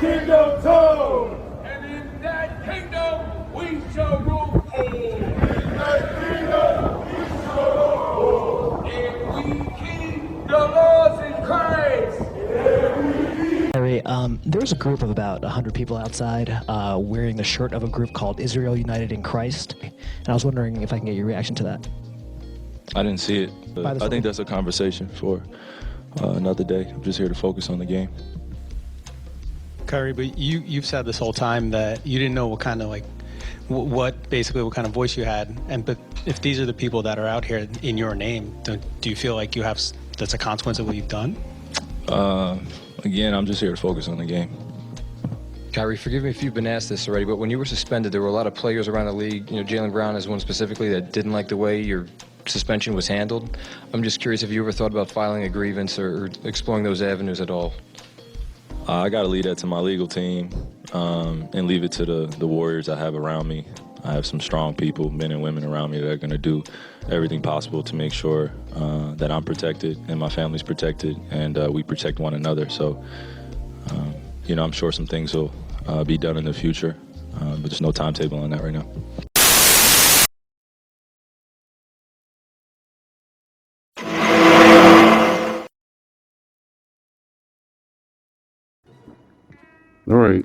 kingdom too. And in that kingdom we shall rule all. If we keep the laws in Christ. Harry, there was a group of about 100 people outside wearing the shirt of a group called Israel United in Christ, and I was wondering if I can get your reaction to that. I didn't see it, but I think that's a conversation for another day. I'm just here to focus on the game. Kyrie, but you've said this whole time that you didn't know what kind of what kind of voice you had, but if these are the people that are out here in your name, do you feel like that's a consequence of what you've done? Again, I'm just here to focus on the game. Kyrie, forgive me if you've been asked this already, but when you were suspended, there were a lot of players around the league. Jaylen Brown is one specifically that didn't like the way your suspension was handled. I'm just curious if you ever thought about filing a grievance or exploring those avenues at all. I got to leave that to my legal team and leave it to the warriors I have around me. I have some strong people, men and women around me that are going to do everything possible to make sure that I'm protected and my family's protected and we protect one another. So, I'm sure some things will be done in the future, but there's no timetable on that right now. All right.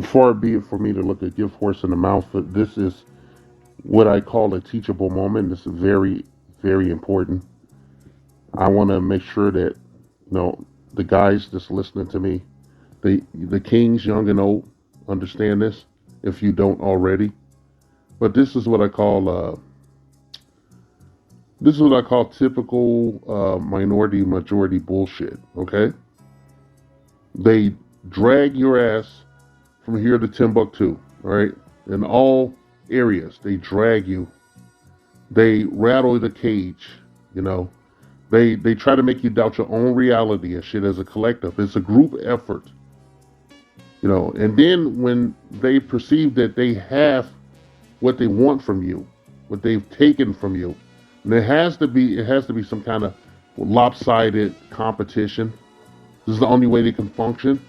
Far be it for me to look a gift horse in the mouth, but this is what I call a teachable moment. This is very, very important. I want to make sure that, the guys that's listening to me, the kings, young and old, understand this, if you don't already. But this is what I call typical minority majority bullshit. Okay, they drag your ass from here to Timbuktu, right? In all areas, they drag you. They rattle the cage, They try to make you doubt your own reality and shit as a collective. It's a group effort, And then when they perceive that they have what they want from you, what they've taken from you, and it has to be some kind of lopsided competition. This is the only way they can function.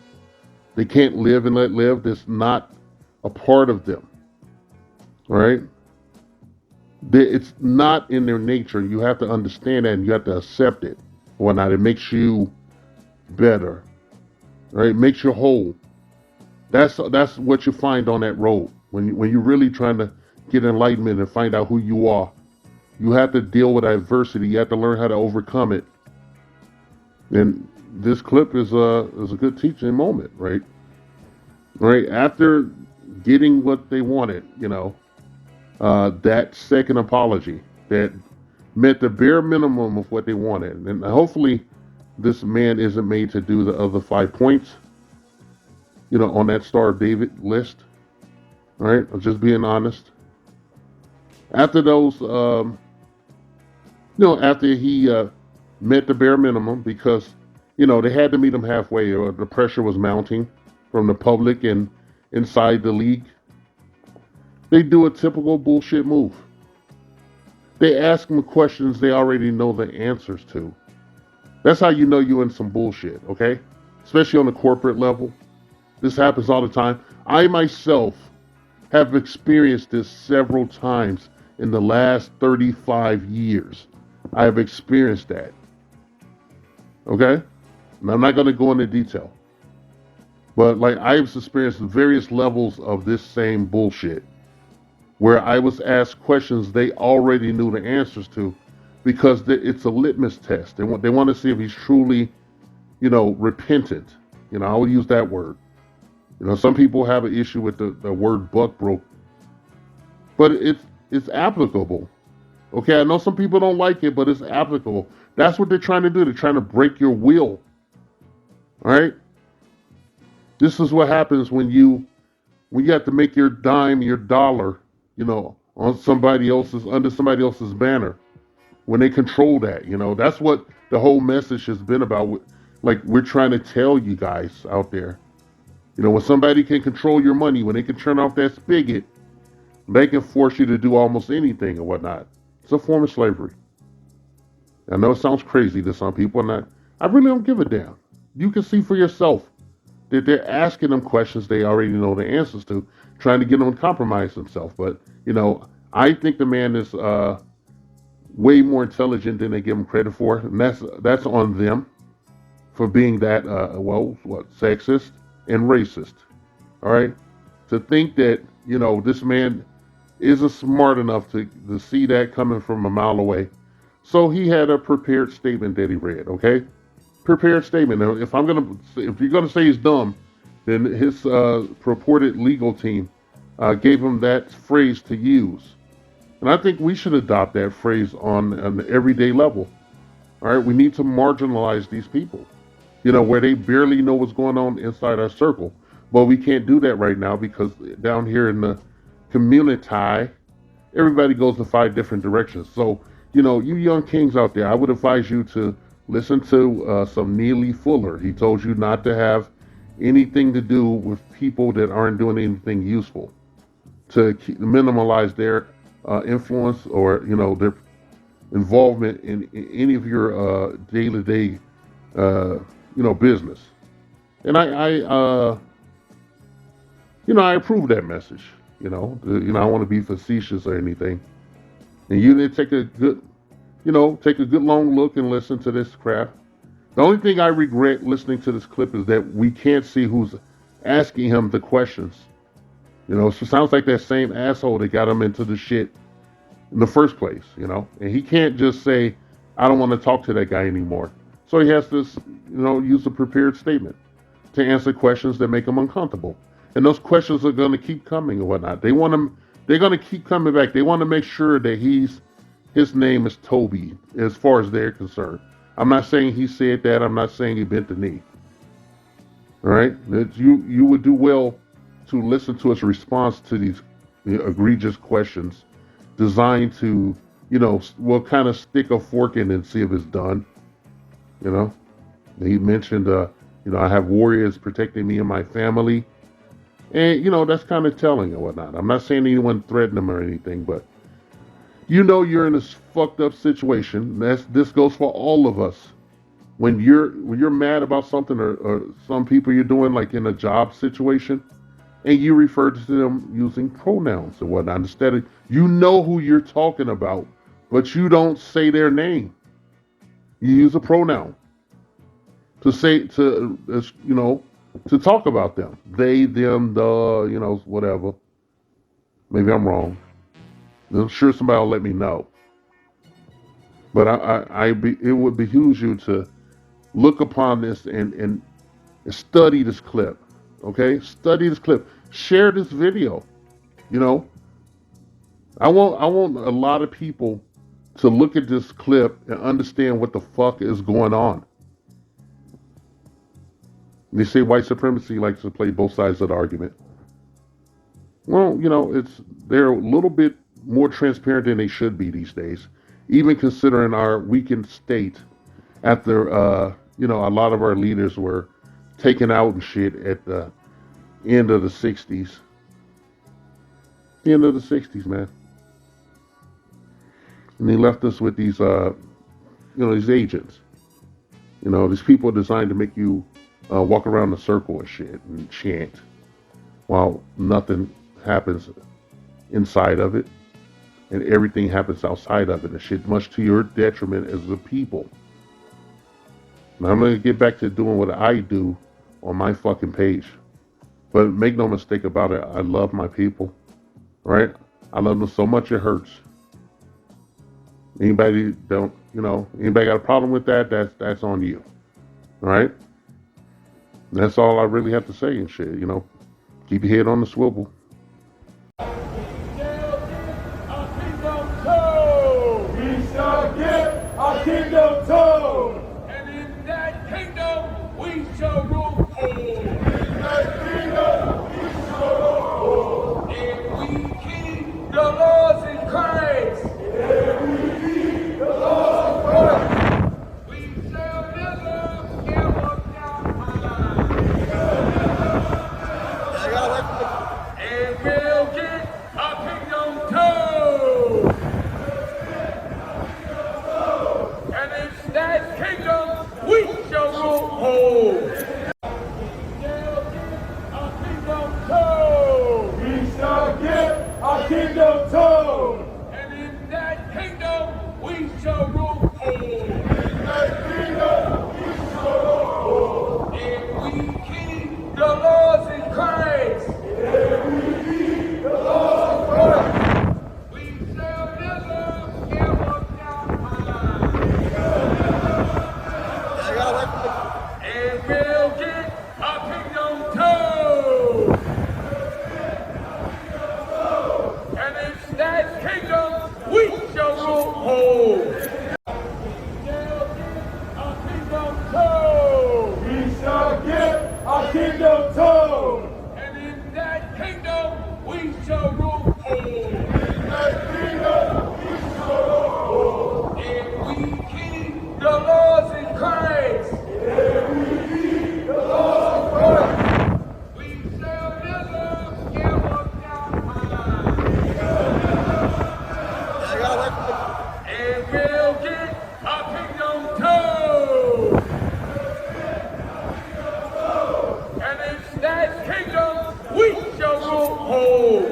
They can't live and let live. That's not a part of them. All right? It's not in their nature. You have to understand that and you have to accept it. Whatnot. It makes you better. Right? It makes you whole. That's what you find on that road. When you're really trying to get enlightenment and find out who you are, you have to deal with adversity. You have to learn how to overcome it. And this clip is a good teaching moment, right? Right after getting what they wanted, that second apology that met the bare minimum of what they wanted, and hopefully this man isn't made to do the other 5 points, on that Star of David list. All right, I'm just being honest. After those, after he met the bare minimum, because they had to meet him halfway, or the pressure was mounting from the public and inside the league. They do a typical bullshit move. They ask him questions they already know the answers to. That's how you know you're in some bullshit, okay? Especially on the corporate level. This happens all the time. I myself have experienced this several times in the last 35 years. I have experienced that. Okay? And I'm not going to go into detail. But I've experienced various levels of this same bullshit, where I was asked questions they already knew the answers to, because it's a litmus test. They want to see if he's truly, repentant. I will use that word. Some people have an issue with the word buck broke, but it's applicable. Okay, I know some people don't like it, but it's applicable. That's what they're trying to do. They're trying to break your will. All right? This is what happens when you have to make your dime, your dollar, on under somebody else's banner. When they control that, that's what the whole message has been about. We're trying to tell you guys out there, when somebody can control your money, when they can turn off that spigot, they can force you to do almost anything or whatnot. It's a form of slavery. I know it sounds crazy to some people, and I really don't give a damn. You can see for yourself that they're asking them questions they already know the answers to, trying to get them to compromise themselves. But I think the man is way more intelligent than they give him credit for, and that's on them for being that sexist and racist. All right, to think that this man isn't smart enough to see that coming from a mile away. So he had a prepared statement that he read. Okay, prepared statement. Now, if you're gonna say he's dumb, then his purported legal team gave him that phrase to use, and I think we should adopt that phrase on an everyday level. All right, we need to marginalize these people, where they barely know what's going on inside our circle. But we can't do that right now because down here in the community, everybody goes in 5 different directions. So, you young kings out there, I would advise you to listen to some Neely Fuller. He told you not to have anything to do with people that aren't doing anything useful, to minimize their influence or, their involvement in any of your day-to-day, business. And I approve that message. I don't want to be facetious or anything. And you need to take a good long look and listen to this crap. The only thing I regret listening to this clip is that we can't see who's asking him the questions. So it sounds like that same asshole that got him into the shit in the first place, and he can't just say, I don't want to talk to that guy anymore. So he has to, use a prepared statement to answer questions that make him uncomfortable. And those questions are going to keep coming and whatnot. They're going to keep coming back. They want to make sure that his name is Toby as far as they're concerned. I'm not saying he said that. I'm not saying he bent the knee. All right? That you would do well to listen to his response to these egregious questions designed to, kind of stick a fork in and see if it's done. He mentioned, I have warriors protecting me and my family. And, that's kind of telling and whatnot. I'm not saying anyone threatened him or anything, but you're in this fucked up situation. This goes for all of us. When you're mad about something or some people you're doing, like in a job situation, and you refer to them using pronouns and whatnot, instead of, who you're talking about, but you don't say their name. You use a pronoun to talk about them. They, them, the, whatever. Maybe I'm wrong. I'm sure somebody will let me know. But it would behoove you to look upon this and study this clip. Okay? Study this clip. Share this video. I want a lot of people to look at this clip and understand what the fuck is going on. They say white supremacy likes to play both sides of the argument. Well, they're a little bit more transparent than they should be these days, even considering our weakened state after, a lot of our leaders were taken out and shit at the end of the 60s. The end of the 60s, man. And they left us with these, these agents. These people designed to make you walk around the circle and shit and chant while nothing happens inside of it and everything happens outside of it and shit, much to your detriment as a people. Now I'm going to get back to doing what I do on my fucking page. But make no mistake about it, I love my people. Right? I love them so much it hurts. Anybody got a problem with that, that's on you. All right? That's all I really have to say and shit, Keep your head on the swivel. We shall get our kingdom told. And in that kingdom we shall rule all. In that kingdom we shall rule all. If we keep the laws in Christ. If we keep the laws of Christ. We shall never ever down. And we'll get our kingdom told. And it's that And we'll get our kingdom too. And it's that kingdom we shall rule whole. We shall get our kingdom too. And in that kingdom we shall rule whole. In that kingdom we shall rule whole. And we keep the laws in Christ. And we keep the laws of Christ. We shall never give up our mind. And we'll get our kingdom too. And it's that kingdom we shall rule whole.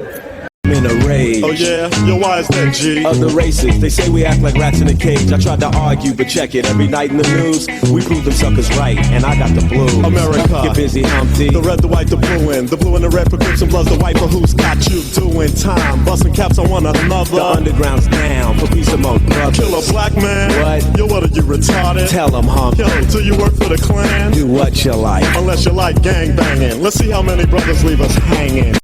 In a rage. Oh yeah? Yo, why is that, G? Other races, they say we act like rats in a cage. I tried to argue, but check it. Every night in the news, we prove them suckers right, and I got the blues. America. Get busy, Humpty. The red, the white, the blue, and the blue and the red for Crips and Bloods. The white for who's got you doing time. Busting caps on one another. The underground's down for peace among brothers. Kill a black man. What? Yo, what are you retarded? Tell them, Hump. Yo, do you work for the Klan? Do what you like. Unless you like gang banging. Let's see how many brothers leave us hanging.